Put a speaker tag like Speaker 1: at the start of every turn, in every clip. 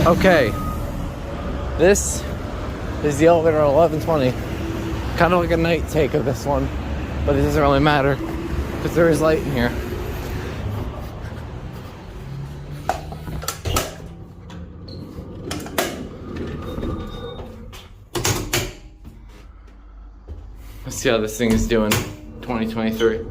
Speaker 1: Okay, this is the elevator 1120. Kind of like a night take of this one, but it doesn't really matter because there is light in here. Let's see how this thing is doing, 2023.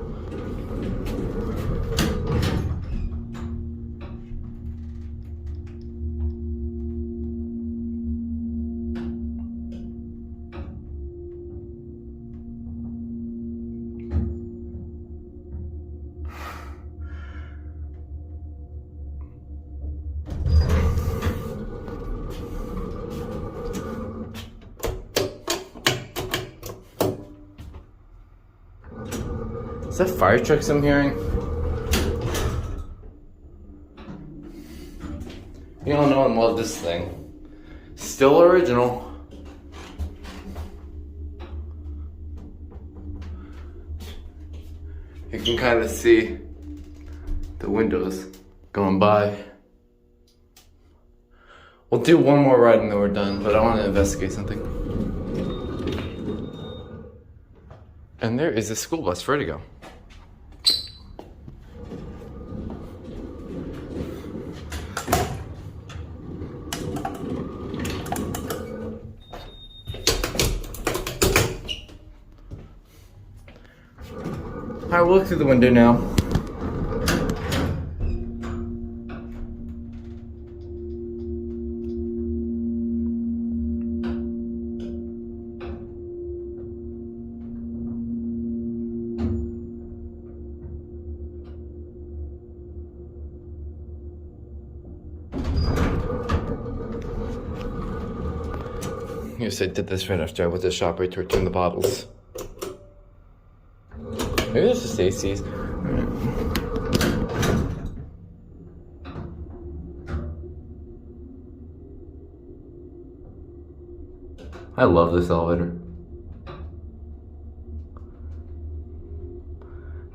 Speaker 1: Is that fire trucks I'm hearing? You don't know and love this thing. Still original. You can kind of see the windows going by. We'll do one more ride and then we're done, but I want to investigate something. And there is a school bus ready to go. Alright, we'll look through the window now. Yes, I did this right after I went to the shop right to return the bottles. Maybe this is Stacy's. I love this elevator.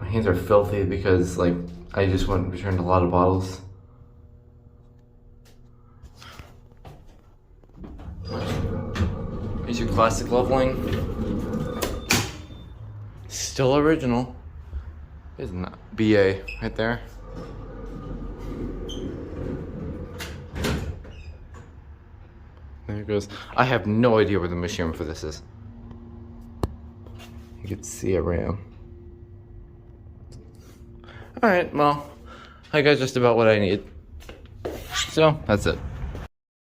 Speaker 1: My hands are filthy because, like, I just went and returned a lot of bottles. Here's your classic leveling. Still original. It's not BA right there. There it goes. I have no idea where the machine for this is. You can see a RAM. Alright, well, I got just about what I need. So, that's it.